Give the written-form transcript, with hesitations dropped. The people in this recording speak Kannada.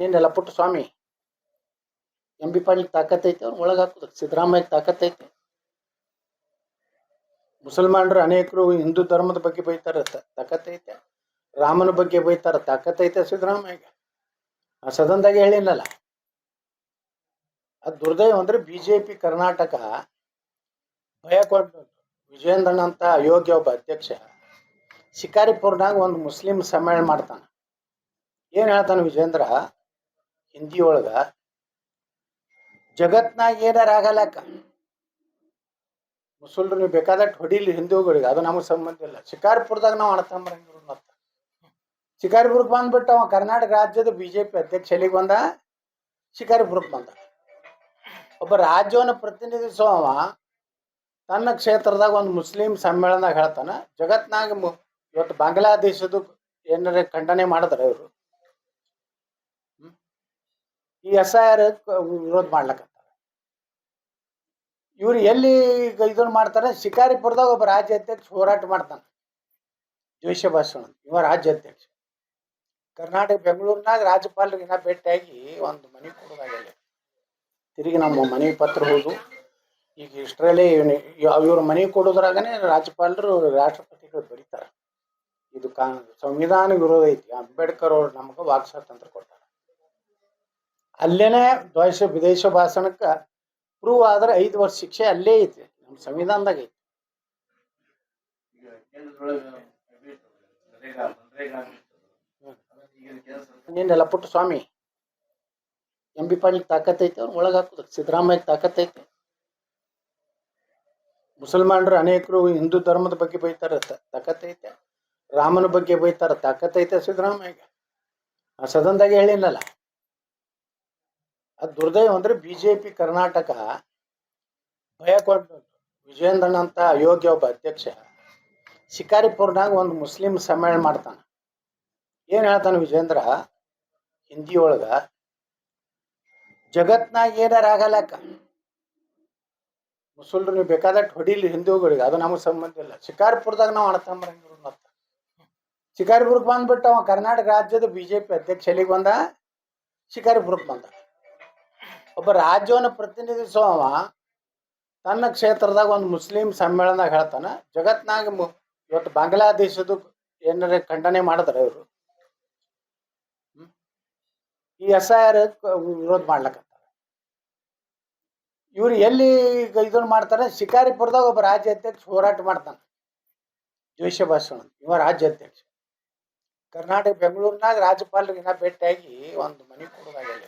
ನೀನೆಲ್ಲ ಪುಟ್ಟ ಸ್ವಾಮಿ ಎಂ ಬಿ ಪಾಟೀಲ್ ತಾಕತ್ತೈತೆ ಅವ್ರು ಒಳಗೆ ಹಾಕೋದಕ್ಕೆ ಸಿದ್ದರಾಮಯ್ಯ ತಾಕತ್ತೈತೆ. ಮುಸಲ್ಮಾನರು ಅನೇಕರು ಹಿಂದೂ ಧರ್ಮದ ಬಗ್ಗೆ ಬೈತಾರೆ, ತಾಕತ್ತೈತೆ. ರಾಮನ ಬಗ್ಗೆ ಬೈತಾರೆ, ತಾಕತ್ತೈತೆ ಸಿದ್ದರಾಮಯ್ಯ. ಆ ಸದನದಾಗೆ ಹೇಳಿಲ್ಲಲ್ಲ. ಅದು ದುರ್ದೈವ ಅಂದ್ರೆ ಬಿಜೆಪಿ ಕರ್ನಾಟಕ ಭಯ ಕೊಟ್ಟು ವಿಜಯೇಂದ್ರಣ್ಣ ಅಂತ ಅಯೋಗ್ಯ ಒಬ್ಬ ಅಧ್ಯಕ್ಷ ಶಿಕಾರಿಪುರ್ನಾಗ ಒಂದು ಮುಸ್ಲಿಂ ಸಮ್ಮೇಳನ ಮಾಡ್ತಾನೆ. ಏನ್ ಹೇಳ್ತಾನೆ ವಿಜೇಂದ್ರ ಹಿಂದಿ ಒಳಗ, ಜಗತ್ನಾಗ ಏನಾರ ಆಗಲಕ್ಕ ಮುಸಲ್ರು ನೀವು ಬೇಕಾದಟ್ಟು ಹೊಡಿಲಿ ಹಿಂದೂಗಳಿಗೆ, ಅದು ನಮಗೆ ಸಂಬಂಧ ಇಲ್ಲ. ಶಿಕಾರಿಪುರದಾಗ ನಾವು ಅಣತಂಬರಂಗಿರು ಮತ್ತ ಶಿಕಾರಿಪುರಕ್ಕೆ ಬಂದ್ಬಿಟ್ಟು ಅವ ಕರ್ನಾಟಕ ರಾಜ್ಯದ ಬಿಜೆಪಿ ಅಧ್ಯಕ್ಷ ಎಲ್ಲಿಗೆ ಬಂದ? ಶಿಕಾರಿಪುರಕ್ಕೆ ಬಂದ. ಒಬ್ಬ ರಾಜ್ಯವನ್ನು ಪ್ರತಿನಿಧಿಸುವವ ತನ್ನ ಕ್ಷೇತ್ರದಾಗ ಒಂದು ಮುಸ್ಲಿಂ ಸಮ್ಮೇಳನದಾಗ ಹೇಳ್ತಾನ, ಜಗತ್ನಾಗ ಇವತ್ತು ಬಾಂಗ್ಲಾದೇಶದ ಏನಾರ ಖಂಡನೆ ಮಾಡಿದ್ರೆ ಇವರು ಈ SIR ವಿರೋಧ ಮಾಡ್ಲಕತ್ತಾರ. ಇವ್ರು ಎಲ್ಲಿ ಇದನ್ನ ಮಾಡ್ತಾರೆ? ಶಿಕಾರಿಪುರದಾಗ ಒಬ್ಬ ರಾಜ್ಯ ಅಧ್ಯಕ್ಷ ಹೋರಾಟ ಮಾಡ್ತಾನೆ, ದ್ವೇಷ ಭಾಷಣ. ಇವ ರಾಜ್ಯ ಅಧ್ಯಕ್ಷ. ಕರ್ನಾಟಕ ಬೆಂಗಳೂರಿನಾಗ ರಾಜ್ಯಪಾಲರಿಗೆ ಇನ್ನ ಭೇಟಿಯಾಗಿ ಒಂದು ಮನೆ ಕೊಡೋದಾಗಲ್ಲ. ತಿರುಗಿ ನಮ್ಮ ಮನೆ ಪತ್ರ ಹೋದು ಈಗ ಇಷ್ಟರಲ್ಲಿ ಇವ್ರ ಮನೆ ಕೊಡೋದ್ರಾಗನೇ ರಾಜ್ಯಪಾಲರು ರಾಷ್ಟ್ರಪತಿಗಳು ಬರೀತಾರೆ, ಇದು ಸಂವಿಧಾನ ವಿರೋಧ ಐತಿ, ಅಂಬೇಡ್ಕರ್ ಅವ್ರು ನಮ್ಗೆ ವಾಕ್ ಸ್ವಾತಂತ್ರ್ಯ ಕೊಡ್ತಾರೆ. ಅಲ್ಲೇನೆ ದ್ವೇಷ ವಿದೇಶ ಭಾಷಣಕ್ಕೆ ಪ್ರೂವ್ ಆದ್ರೆ 5 ವರ್ಷ ಶಿಕ್ಷೆ ಅಲ್ಲೇ ಐತಿ, ನಮ್ಮ ಸಂವಿಧಾನದಾಗ ಐತಿ. ನೀನೆಲ್ಲ ಪುಟ್ಟ ಸ್ವಾಮಿ ಎಂ ಬಿ ಪಾಟೀಲ್ ತಾಕತ್ತೈತೆ ಅವ್ರು ಒಳಗೆ ಹಾಕೋದಕ್ಕೆ ಸಿದ್ದರಾಮಯ್ಯ ತಾಕತ್ತೈತೆ. ಮುಸಲ್ಮಾನರು ಅನೇಕರು ಹಿಂದೂ ಧರ್ಮದ ಬಗ್ಗೆ ಬೈತಾರೆ, ತಾಕತ್ತೈತೆ. ರಾಮನ ಬಗ್ಗೆ ಬೈತಾರೆ, ತಾಕತ್ತೈತೆ ಸಿದ್ದರಾಮಯ್ಯ. ಆ ಸದನದಾಗೆ ಹೇಳಿಲ್ಲಲ್ಲ. ಅದು ದುರ್ದೈವ ಅಂದ್ರೆ ಬಿಜೆಪಿ ಕರ್ನಾಟಕ ಭಯ ಕೊಟ್ಟು ವಿಜಯೇಂದ್ರಣ್ಣ ಅಂತ ಅಯೋಗ್ಯ ಒಬ್ಬ ಅಧ್ಯಕ್ಷ ಶಿಕಾರಿಪುರ್ನಾಗ ಒಂದು ಮುಸ್ಲಿಂ ಸಮ್ಮೇಳನ ಮಾಡ್ತಾನೆ. ಏನ್ ಹೇಳ್ತಾನೆ ವಿಜೇಂದ್ರ ಹಿಂದಿ ಒಳಗ, ಜಗತ್ನಾಗ ಏನಾರ ಆಗಲಕ್ಕ ಮುಸಲ್ರು ನೀವು ಬೇಕಾದಟ್ಟು ಹೊಡಿಲಿ ಹಿಂದೂಗಳಿಗೆ, ಅದು ನಮಗೆ ಸಂಬಂಧ ಇಲ್ಲ. ಶಿಕಾರಿಪುರದಾಗ ನಾವು ಅಣತಂಬರಂಗಿರು ಮತ್ತ ಶಿಕಾರಿಪುರಕ್ಕೆ ಬಂದ್ಬಿಟ್ಟು ಅವ ಕರ್ನಾಟಕ ರಾಜ್ಯದ ಬಿಜೆಪಿ ಅಧ್ಯಕ್ಷ ಎಲ್ಲಿಗೆ ಬಂದ? ಶಿಕಾರಿಪುರಕ್ಕೆ ಬಂದ. ಒಬ್ಬ ರಾಜ್ಯವನ್ನು ಪ್ರತಿನಿಧಿಸುವವ ತನ್ನ ಕ್ಷೇತ್ರದಾಗ ಒಂದು ಮುಸ್ಲಿಂ ಸಮ್ಮೇಳನದಾಗ ಹೇಳ್ತಾನ, ಜಗತ್ನಾಗ ಇವತ್ತು ಬಾಂಗ್ಲಾದೇಶದ ಏನಾರ ಖಂಡನೆ ಮಾಡಿದ್ರೆ ಇವರು ಈ SIR ವಿರೋಧ ಮಾಡ್ಲಕತ್ತಾರ. ಇವ್ರು ಎಲ್ಲಿ ಇದನ್ನ ಮಾಡ್ತಾರೆ? ಶಿಕಾರಿಪುರದಾಗ ಒಬ್ಬ ರಾಜ್ಯ ಅಧ್ಯಕ್ಷ ಹೋರಾಟ ಮಾಡ್ತಾನೆ, ದ್ವೇಷ ಭಾಷಣ. ಇವ ರಾಜ್ಯ ಅಧ್ಯಕ್ಷ. ಕರ್ನಾಟಕ ಬೆಂಗಳೂರಿನಾಗ ರಾಜ್ಯಪಾಲರಿಗೆ ಇನ್ನ ಭೇಟಿಯಾಗಿ ಒಂದು ಮನೆ ಕೊಡೋದಾಗಲ್ಲ.